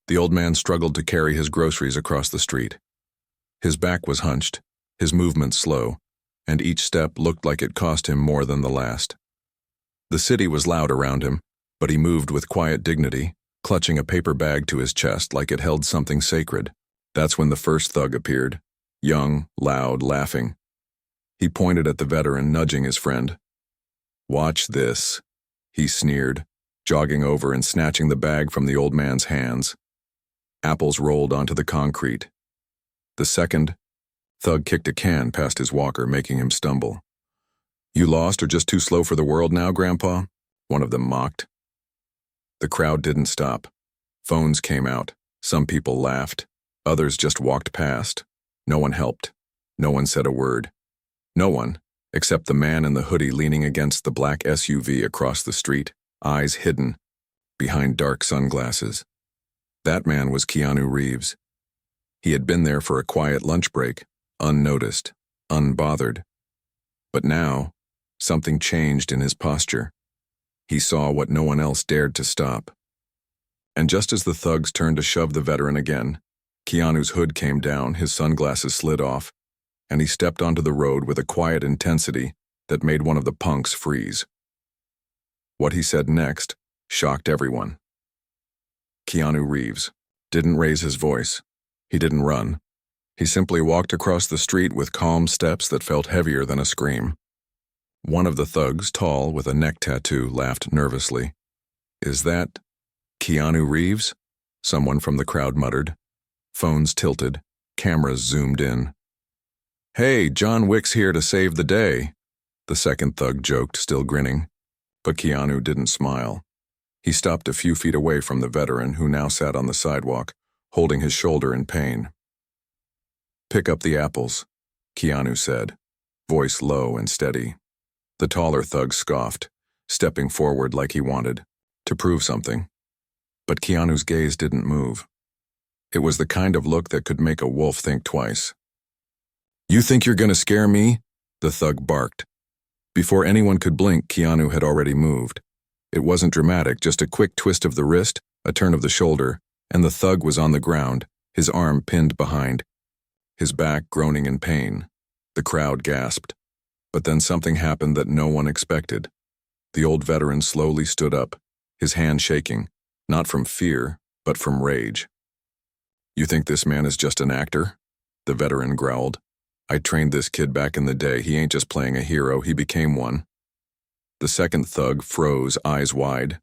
The old man struggled to carry his groceries across the street. His back was hunched, his movements slow, and each step looked like it cost him more than the last. The city was loud around him, but he moved with quiet dignity, clutching a paper bag to his chest like it held something sacred. That's when the first thug appeared, young, loud, laughing. He pointed at the veteran, nudging his friend. "Watch this," he sneered, jogging over and snatching the bag from the old man's hands. Apples rolled onto the concrete. The second thug kicked a can past his walker, making him stumble. "You lost or just too slow for the world now, Grandpa?" one of them mocked. The crowd didn't stop. Phones came out. Some people laughed. Others just walked past. No one helped. No one said a word. No one, except the man in the hoodie leaning against the black SUV across the street, eyes hidden behind dark sunglasses. That man was Keanu Reeves. He had been there for a quiet lunch break, unnoticed, unbothered. But now, something changed in his posture. He saw what no one else dared to stop. And just as the thugs turned to shove the veteran again, Keanu's hood came down, his sunglasses slid off, and he stepped onto the road with a quiet intensity that made one of the punks freeze. What he said next shocked everyone. Keanu Reeves didn't raise his voice. He didn't run. He simply walked across the street with calm steps that felt heavier than a scream. One of the thugs, tall, with a neck tattoo, laughed nervously. "Is that Keanu Reeves?" someone from the crowd muttered. Phones tilted, cameras zoomed in. "Hey, John Wick's here to save the day," the second thug joked, still grinning. But Keanu didn't smile. He stopped a few feet away from the veteran, who now sat on the sidewalk, holding his shoulder in pain. "Pick up the apples," Keanu said, voice low and steady. The taller thug scoffed, stepping forward like he wanted to prove something. But Keanu's gaze didn't move. It was the kind of look that could make a wolf think twice. "You think you're gonna scare me?" the thug barked. Before anyone could blink, Keanu had already moved. It wasn't dramatic, just a quick twist of the wrist, a turn of the shoulder, and the thug was on the ground, his arm pinned behind, his back groaning in pain. The crowd gasped. But then something happened that no one expected. The old veteran slowly stood up, his hand shaking, not from fear, but from rage. "You think this man is just an actor?" the veteran growled. "I trained this kid back in the day. He ain't just playing a hero, he became one." The second thug froze, eyes wide.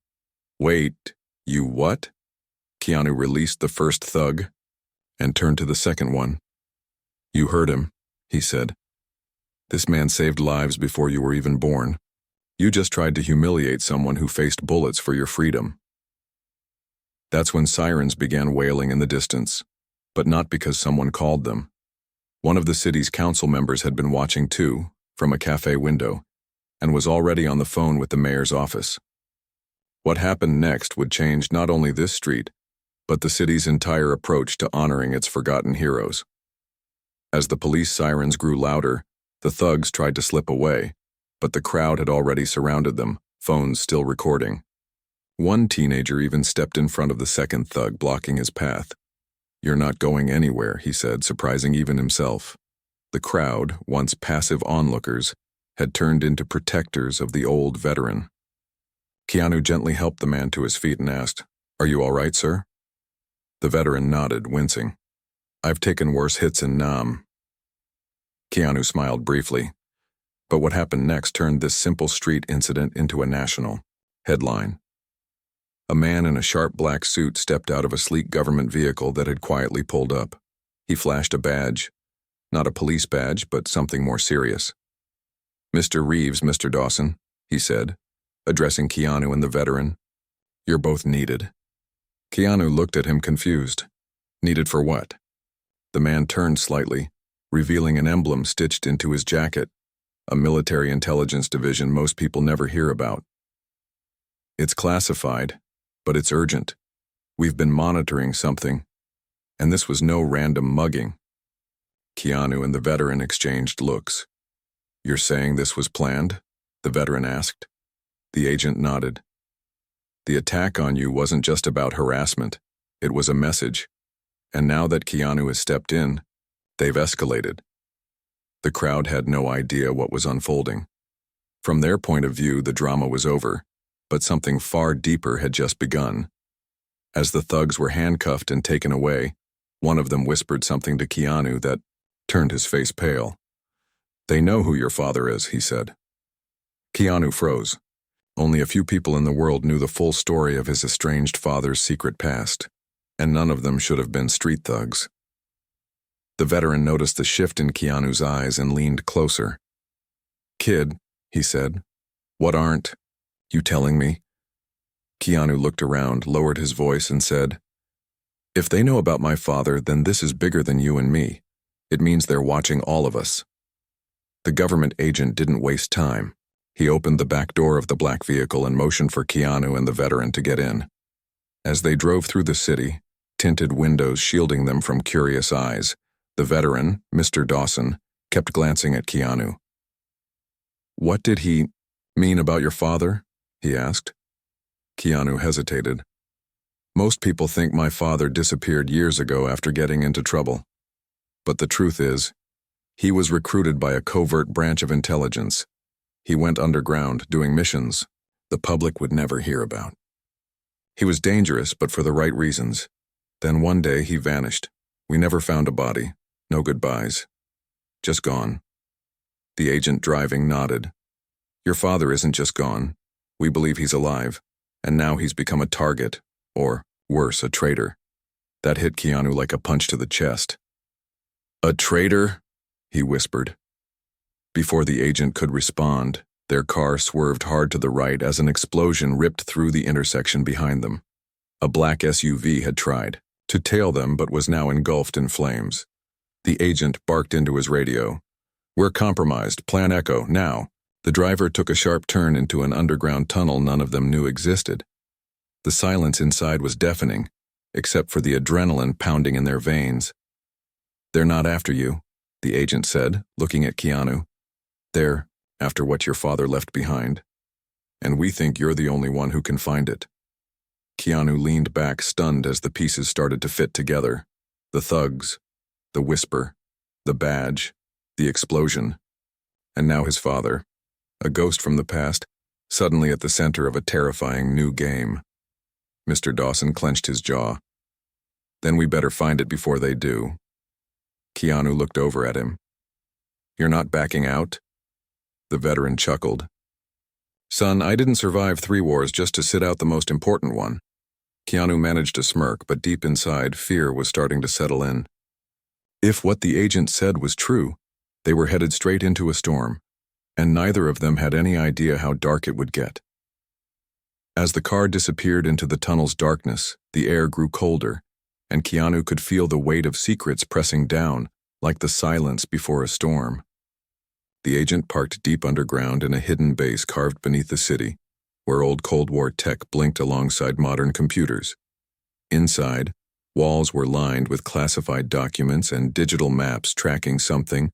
"Wait, you what?" Keanu released the first thug and turned to the second one. "You heard him," he said. "This man saved lives before you were even born. You just tried to humiliate someone who faced bullets for your freedom." That's when sirens began wailing in the distance, but not because someone called them. One of the city's council members had been watching too, from a cafe window, and was already on the phone with the mayor's office. What happened next would change not only this street, but the city's entire approach to honoring its forgotten heroes. As the police sirens grew louder, the thugs tried to slip away, but the crowd had already surrounded them, phones still recording. One teenager even stepped in front of the second thug, blocking his path. "You're not going anywhere," he said, surprising even himself. The crowd, once passive onlookers, had turned into protectors of the old veteran. Keanu gently helped the man to his feet and asked, "Are you all right, sir?" The veteran nodded, wincing. "I've taken worse hits in Nam." Keanu smiled briefly. But what happened next turned this simple street incident into a national headline. A man in a sharp black suit stepped out of a sleek government vehicle that had quietly pulled up. He flashed a badge. Not a police badge, but something more serious. "Mr. Reeves, Mr. Dawson," he said, addressing Keanu and the veteran. "You're both needed." Keanu looked at him confused. Needed for what? The man turned slightly, revealing an emblem stitched into his jacket, a military intelligence division most people never hear about. "It's classified, but it's urgent. We've been monitoring something, and this was no random mugging." Keanu and the veteran exchanged looks. "You're saying this was planned?" the veteran asked. The agent nodded. "The attack on you wasn't just about harassment. It was a message. And now that Keanu has stepped in, they've escalated. The crowd had no idea what was unfolding. From their point of view, the drama was over, but something far deeper had just begun. As the thugs were handcuffed and taken away, one of them whispered something to Keanu that turned his face pale. "They know who your father is," he said. Keanu froze. Only a few people in the world knew the full story of his estranged father's secret past, and none of them should have been street thugs. The veteran noticed the shift in Keanu's eyes and leaned closer. "Kid," he said, "what aren't you telling me?" Keanu looked around, lowered his voice, and said, "If they know about my father, then this is bigger than you and me. It means they're watching all of us." The government agent didn't waste time. He opened the back door of the black vehicle and motioned for Keanu and the veteran to get in. As they drove through the city, tinted windows shielding them from curious eyes, the veteran, Mr. Dawson, kept glancing at Keanu. "What did he mean about your father?" he asked. Keanu hesitated. "Most people think my father disappeared years ago after getting into trouble. But the truth is, he was recruited by a covert branch of intelligence. He went underground, doing missions the public would never hear about. He was dangerous, but for the right reasons. Then one day he vanished. We never found a body. No goodbyes. Just gone." The agent driving nodded. "Your father isn't just gone. We believe he's alive, and now he's become a target, or, worse, a traitor." That hit Keanu like a punch to the chest. "A traitor?" he whispered. Before the agent could respond, their car swerved hard to the right as an explosion ripped through the intersection behind them. A black SUV had tried to tail them but was now engulfed in flames. The agent barked into his radio. "We're compromised. Plan Echo, now." The driver took a sharp turn into an underground tunnel none of them knew existed. The silence inside was deafening, except for the adrenaline pounding in their veins. "They're not after you," the agent said, looking at Keanu. "They're after what your father left behind. And we think you're the only one who can find it." Keanu leaned back, stunned as the pieces started to fit together. The thugs, the whisper, the badge, the explosion. And now his father, a ghost from the past, suddenly at the center of a terrifying new game. Mr. Dawson clenched his jaw. "Then we better find it before they do." Keanu looked over at him. "You're not backing out?" The veteran chuckled. "Son, I didn't survive 3 wars just to sit out the most important one." Keanu managed to smirk, but deep inside, fear was starting to settle in. If what the agent said was true, they were headed straight into a storm, and neither of them had any idea how dark it would get. As the car disappeared into the tunnel's darkness, the air grew colder, and Keanu could feel the weight of secrets pressing down, like the silence before a storm. The agent parked deep underground in a hidden base carved beneath the city, where old Cold War tech blinked alongside modern computers. Inside, walls were lined with classified documents and digital maps tracking something,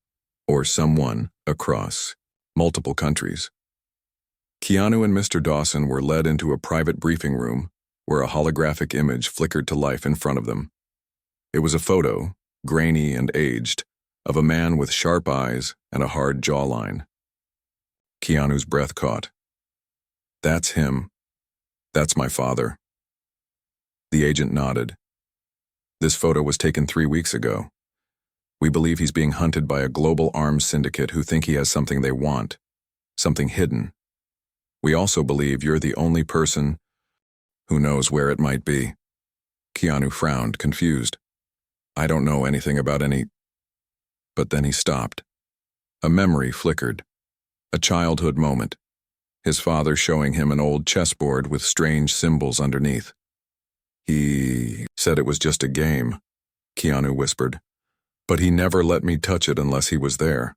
or someone, across multiple countries. Keanu and Mr. Dawson were led into a private briefing room, where a holographic image flickered to life in front of them. It was a photo, grainy and aged, of a man with sharp eyes and a hard jawline. Keanu's breath caught. "That's him. That's my father." The agent nodded. "This photo was taken 3 weeks ago. We believe he's being hunted by a global arms syndicate who think he has something they want, something hidden. We also believe you're the only person who knows where it might be." Keanu frowned, confused. "I don't know anything about any..." But then he stopped. A memory flickered. A childhood moment. His father showing him an old chessboard with strange symbols underneath. "He said it was just a game," Keanu whispered. "But he never let me touch it unless he was there."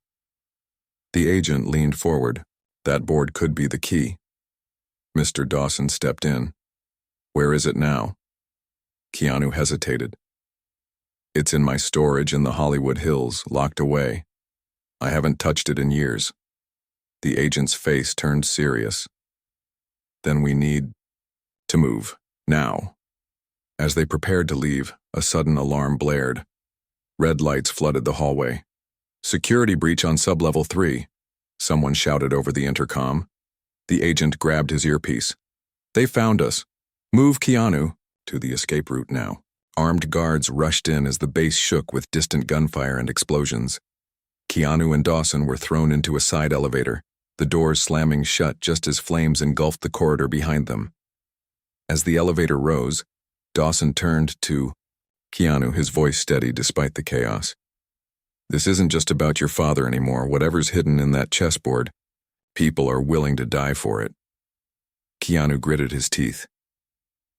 The agent leaned forward. That board could be the key. Mr. Dawson stepped in. "Where is it now?" Keanu hesitated. "It's in my storage in the Hollywood Hills, locked away. I haven't touched it in years." The agent's face turned serious. "Then we need to move, now." As they prepared to leave, a sudden alarm blared. Red lights flooded the hallway. "Security breach on sublevel 3. Someone shouted over the intercom. The agent grabbed his earpiece. "They found us. Move Keanu to the escape route now." Armed guards rushed in as the base shook with distant gunfire and explosions. Keanu and Dawson were thrown into a side elevator, the doors slamming shut just as flames engulfed the corridor behind them. As the elevator rose, Dawson turned to Keanu, his voice steady despite the chaos. "This isn't just about your father anymore. Whatever's hidden in that chessboard, people are willing to die for it." Keanu gritted his teeth.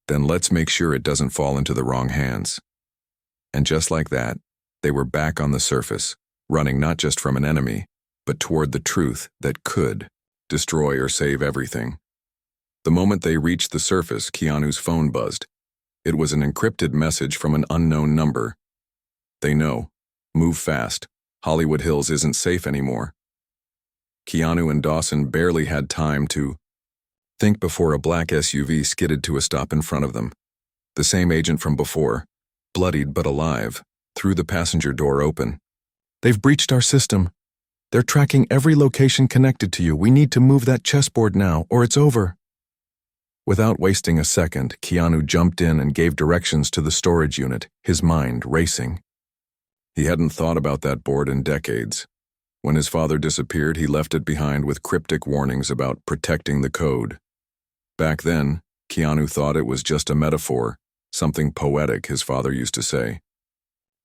"Then let's make sure it doesn't fall into the wrong hands." And just like that, they were back on the surface, running not just from an enemy, but toward the truth that could destroy or save everything. The moment they reached the surface, Keanu's phone buzzed. It was an encrypted message from an unknown number. "They know. Move fast. Hollywood Hills isn't safe anymore." Keanu and Dawson barely had time to think before a black SUV skidded to a stop in front of them. The same agent from before, bloodied but alive, threw the passenger door open. "They've breached our system. They're tracking every location connected to you. We need to move that chessboard now, or it's over." Without wasting a second, Keanu jumped in and gave directions to the storage unit, his mind racing. He hadn't thought about that board in decades. When his father disappeared, he left it behind with cryptic warnings about protecting the code. Back then, Keanu thought it was just a metaphor, something poetic his father used to say.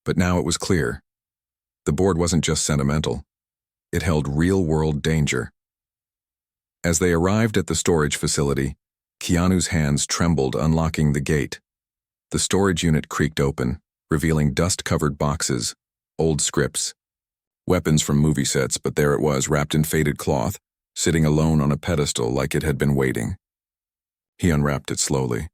But now it was clear. The board wasn't just sentimental. It held real-world danger. As they arrived at the storage facility, Keanu's hands trembled unlocking the gate. The storage unit creaked open, revealing dust-covered boxes, old scripts, weapons from movie sets, but there it was, wrapped in faded cloth, sitting alone on a pedestal like it had been waiting. He unwrapped it slowly.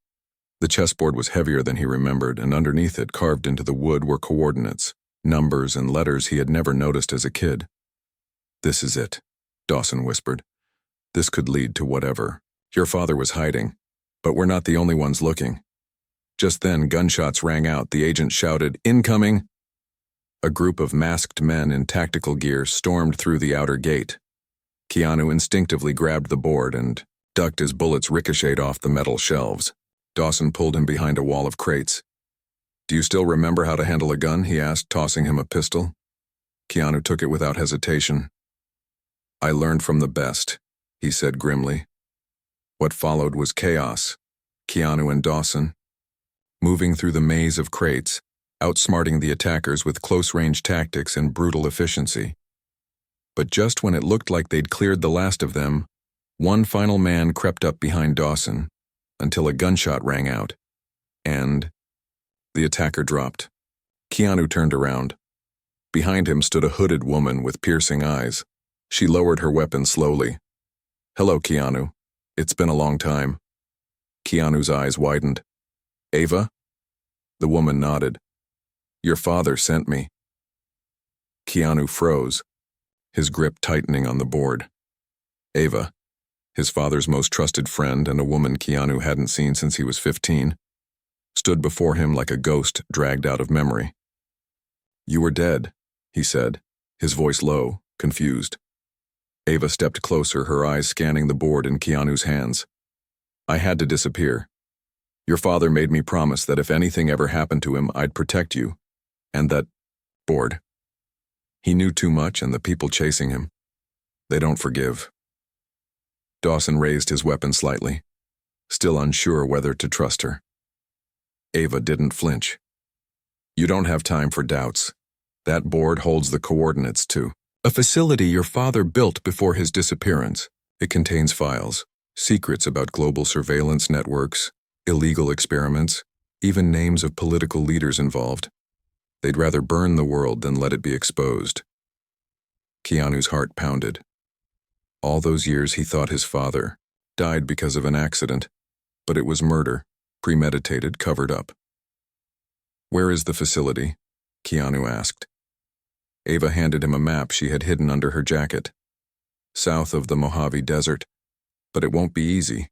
The chessboard was heavier than he remembered, and underneath it, carved into the wood, were coordinates, numbers, and letters he had never noticed as a kid. "This is it," Dawson whispered. "This could lead to whatever. Your father was hiding, but we're not the only ones looking." Just then, gunshots rang out. The agent shouted, "Incoming!" A group of masked men in tactical gear stormed through the outer gate. Keanu instinctively grabbed the board and ducked as bullets ricocheted off the metal shelves. Dawson pulled him behind a wall of crates. "Do you still remember how to handle a gun?" he asked, tossing him a pistol. Keanu took it without hesitation. "I learned from the best," he said grimly. What followed was chaos. Keanu and Dawson, moving through the maze of crates, outsmarting the attackers with close-range tactics and brutal efficiency. But just when it looked like they'd cleared the last of them, one final man crept up behind Dawson, until a gunshot rang out, and the attacker dropped. Keanu turned around. Behind him stood a hooded woman with piercing eyes. She lowered her weapon slowly. "Hello, Keanu. It's been a long time." Keanu's eyes widened. "Ava?" The woman nodded. "Your father sent me." Keanu froze, his grip tightening on the board. Ava, his father's most trusted friend and a woman Keanu hadn't seen since he was 15, stood before him like a ghost dragged out of memory. "You were dead," he said, his voice low, confused. Ava stepped closer, her eyes scanning the board in Keanu's hands. "I had to disappear. Your father made me promise that if anything ever happened to him, I'd protect you. And that board. He knew too much, and the people chasing him, they don't forgive." Dawson raised his weapon slightly, still unsure whether to trust her. Ava didn't flinch. "You don't have time for doubts. That board holds the coordinates to a facility your father built before his disappearance. It contains files, secrets about global surveillance networks, illegal experiments, even names of political leaders involved. They'd rather burn the world than let it be exposed." Keanu's heart pounded. All those years he thought his father died because of an accident, but it was murder, premeditated, covered up. "Where is the facility?" Keanu asked. Ava handed him a map she had hidden under her jacket. "South of the Mojave Desert. But it won't be easy.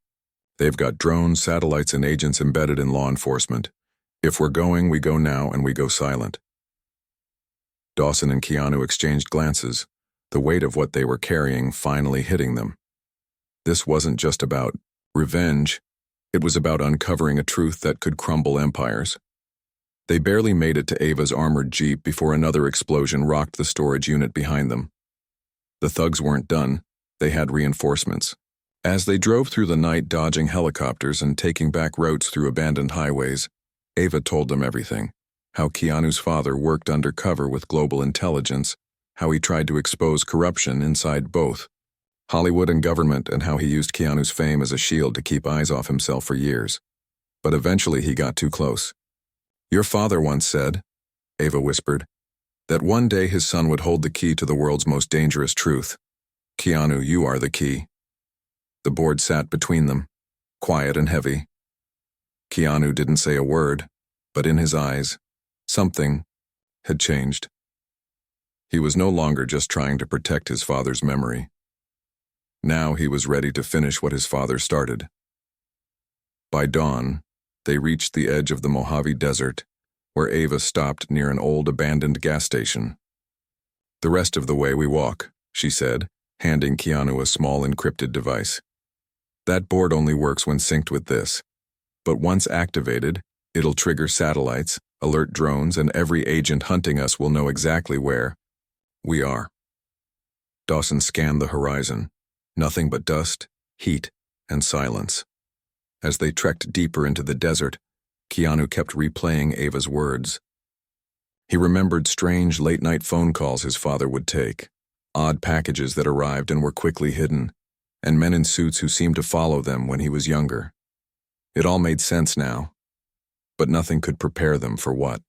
They've got drones, satellites, and agents embedded in law enforcement. If we're going, we go now and we go silent. Dawson and Keanu exchanged glances, the weight of what they were carrying finally hitting them. This wasn't just about revenge, it was about uncovering a truth that could crumble empires. They barely made it to Ava's armored jeep before another explosion rocked the storage unit behind them. The thugs weren't done, they had reinforcements. As they drove through the night dodging helicopters and taking back routes through abandoned highways, Ava told them everything. How Keanu's father worked undercover with global intelligence, how he tried to expose corruption inside both Hollywood and government, and how he used Keanu's fame as a shield to keep eyes off himself for years. But eventually he got too close. Your father once said, Ava whispered, that one day his son would hold the key to the world's most dangerous truth. Keanu, you are the key. The board sat between them, quiet and heavy. Keanu didn't say a word, but in his eyes, something had changed. He was no longer just trying to protect his father's memory. Now he was ready to finish what his father started. By dawn, they reached the edge of the Mojave Desert, where Ava stopped near an old abandoned gas station. The rest of the way we walk, she said, handing Keanu a small encrypted device. That board only works when synced with this, but once activated, it'll trigger satellites, alert drones, and every agent hunting us will know exactly where we are. Dawson scanned the horizon. Nothing but dust, heat, and silence. As they trekked deeper into the desert, Keanu kept replaying Ava's words. He remembered strange late-night phone calls his father would take, odd packages that arrived and were quickly hidden, and men in suits who seemed to follow them when he was younger. It all made sense now, but nothing could prepare them for what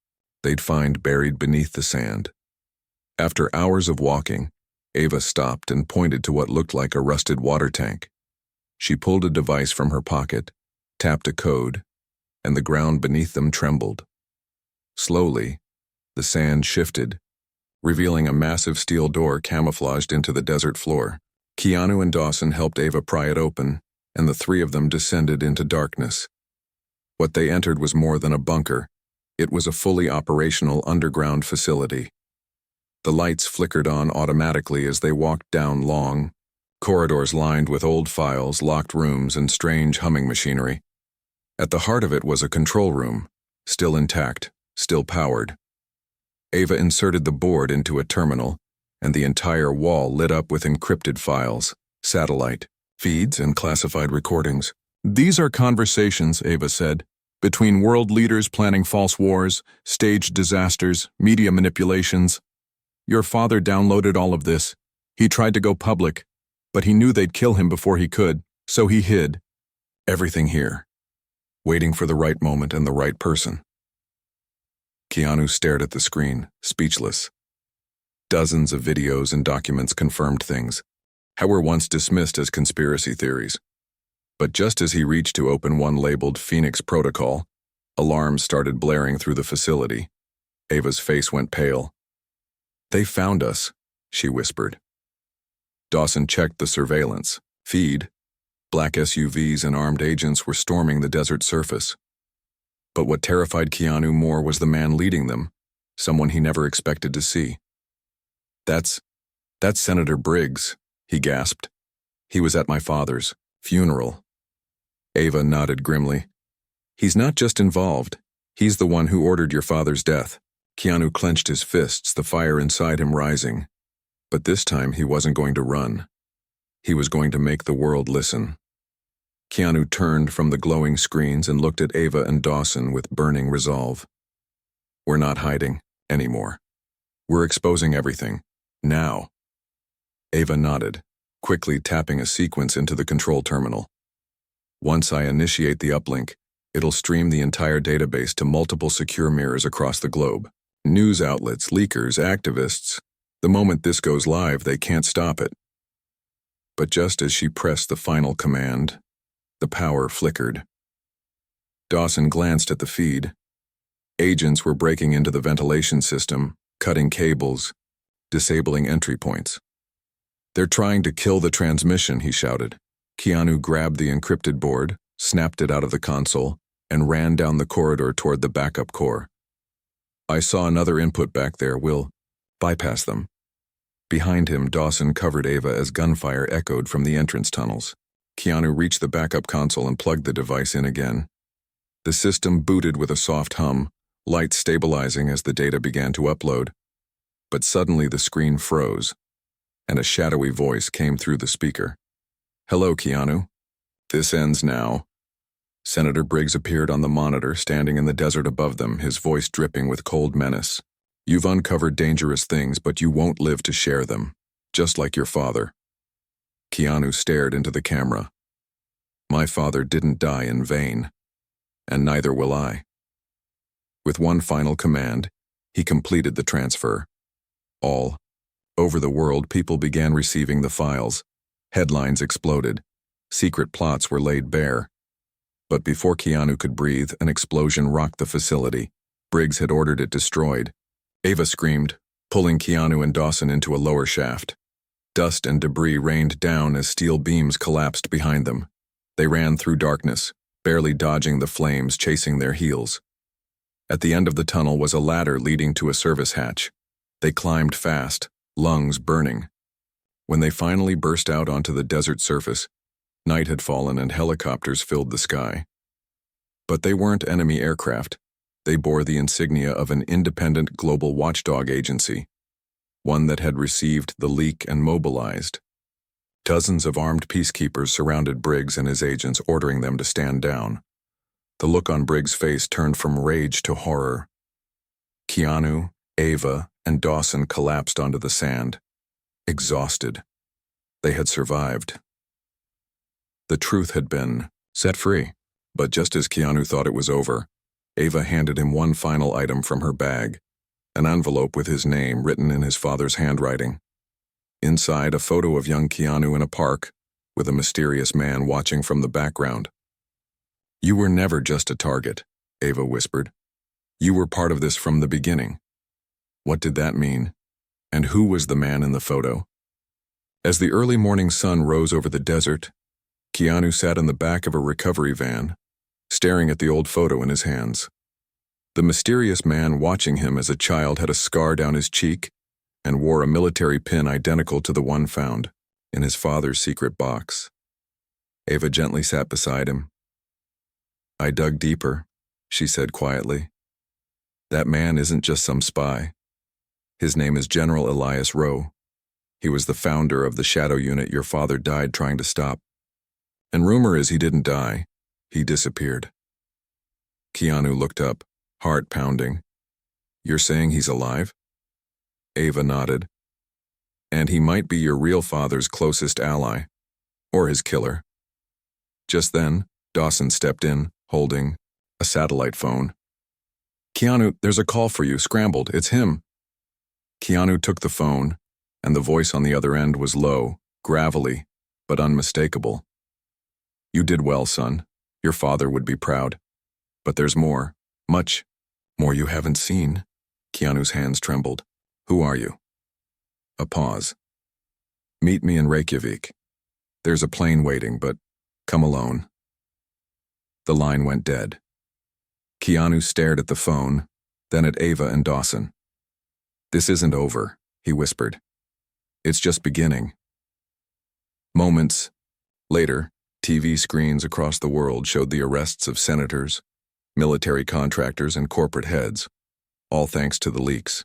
they'd find buried beneath the sand. After hours of walking, Ava stopped and pointed to what looked like a rusted water tank. She pulled a device from her pocket, tapped a code, and the ground beneath them trembled. Slowly, the sand shifted, revealing a massive steel door camouflaged into the desert floor. Keanu and Dawson helped Ava pry it open, and the three of them descended into darkness. What they entered was more than a bunker. It was a fully operational underground facility. The lights flickered on automatically as they walked down long corridors lined with old files, locked rooms, and strange humming machinery. At the heart of it was a control room, still intact, still powered. Ava inserted the board into a terminal, and the entire wall lit up with encrypted files, satellite feeds, and classified recordings. These are conversations, Ava said, between world leaders planning false wars, staged disasters, media manipulations. Your father downloaded all of this. He tried to go public, but he knew they'd kill him before he could, so he hid everything here, waiting for the right moment and the right person. Keanu stared at the screen, speechless. Dozens of videos and documents confirmed things, that were once dismissed as conspiracy theories. But just as he reached to open one labeled Phoenix Protocol, alarms started blaring through the facility. Ava's face went pale. They found us, she whispered. Dawson checked the surveillance feed. Black SUVs and armed agents were storming the desert surface. But what terrified Keanu more was the man leading them, someone he never expected to see. That's Senator Briggs, he gasped. He was at my father's funeral. Ava nodded grimly. He's not just involved. He's the one who ordered your father's death. Keanu clenched his fists, the fire inside him rising. But this time he wasn't going to run. He was going to make the world listen. Keanu turned from the glowing screens and looked at Ava and Dawson with burning resolve. We're not hiding anymore. We're exposing everything. Now. Ava nodded, quickly tapping a sequence into the control terminal. Once I initiate the uplink, it'll stream the entire database to multiple secure mirrors across the globe. News outlets, leakers, activists. The moment this goes live, they can't stop it. But just as she pressed the final command, the power flickered. Dawson glanced at the feed. Agents were breaking into the ventilation system, cutting cables, disabling entry points. They're trying to kill the transmission, he shouted. Keanu grabbed the encrypted board, snapped it out of the console, and ran down the corridor toward the backup core. I saw another input back there. We'll bypass them. Behind him, Dawson covered Ava as gunfire echoed from the entrance tunnels. Keanu reached the backup console and plugged the device in again. The system booted with a soft hum, lights stabilizing as the data began to upload. But suddenly the screen froze, and a shadowy voice came through the speaker. "Hello, Keanu. This ends now." Senator Briggs appeared on the monitor, standing in the desert above them, his voice dripping with cold menace. "You've uncovered dangerous things, but you won't live to share them, just like your father." Keanu stared into the camera. "My father didn't die in vain, and neither will I." With one final command, he completed the transfer. All over the world, people began receiving the files. Headlines exploded. Secret plots were laid bare. But before Keanu could breathe, an explosion rocked the facility. Briggs had ordered it destroyed. Ava screamed, pulling Keanu and Dawson into a lower shaft. Dust and debris rained down as steel beams collapsed behind them. They ran through darkness, barely dodging the flames chasing their heels. At the end of the tunnel was a ladder leading to a service hatch. They climbed fast, lungs burning. When they finally burst out onto the desert surface, night had fallen and helicopters filled the sky. But they weren't enemy aircraft. They bore the insignia of an independent global watchdog agency, one that had received the leak and mobilized. Dozens of armed peacekeepers surrounded Briggs and his agents, ordering them to stand down. The look on Briggs' face turned from rage to horror. Keanu, Ava, and Dawson collapsed onto the sand, exhausted. They had survived. The truth had been set free, but just as Keanu thought it was over, Ava handed him one final item from her bag, an envelope with his name written in his father's handwriting. Inside, a photo of young Keanu in a park, with a mysterious man watching from the background. "You were never just a target," Ava whispered. "You were part of this from the beginning." What did that mean? And who was the man in the photo? As the early morning sun rose over the desert, Keanu sat in the back of a recovery van, staring at the old photo in his hands. The mysterious man watching him as a child had a scar down his cheek and wore a military pin identical to the one found in his father's secret box. Ava gently sat beside him. "I dug deeper," she said quietly. "That man isn't just some spy. His name is General Elias Rowe. He was the founder of the shadow unit your father died trying to stop. And rumor is he didn't die. He disappeared." Keanu looked up, heart pounding. "You're saying he's alive?" Ava nodded. "And he might be your real father's closest ally, or his killer." Just then, Dawson stepped in, holding a satellite phone. "Keanu, there's a call for you. Scrambled. It's him." Keanu took the phone, and the voice on the other end was low, gravelly, but unmistakable. "You did well, son. Your father would be proud. But there's more, much more you haven't seen." Keanu's hands trembled. "Who are you?" A pause. "Meet me in Reykjavik. There's a plane waiting, but come alone." The line went dead. Keanu stared at the phone, then at Ava and Dawson. "This isn't over," he whispered. "It's just beginning." Moments later, TV screens across the world showed the arrests of senators, military contractors, and corporate heads, all thanks to the leaks.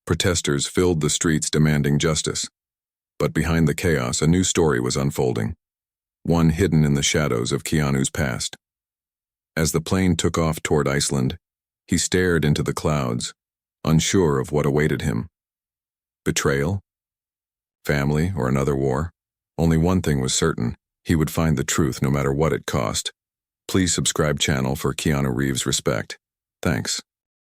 Protesters filled the streets demanding justice. But behind the chaos, a new story was unfolding, one hidden in the shadows of Keanu's past. As the plane took off toward Iceland, he stared into the clouds, unsure of what awaited him. Betrayal? Family, or another war? Only one thing was certain: he would find the truth no matter what it cost. Please subscribe channel for Keanu Reeves respect. Thanks.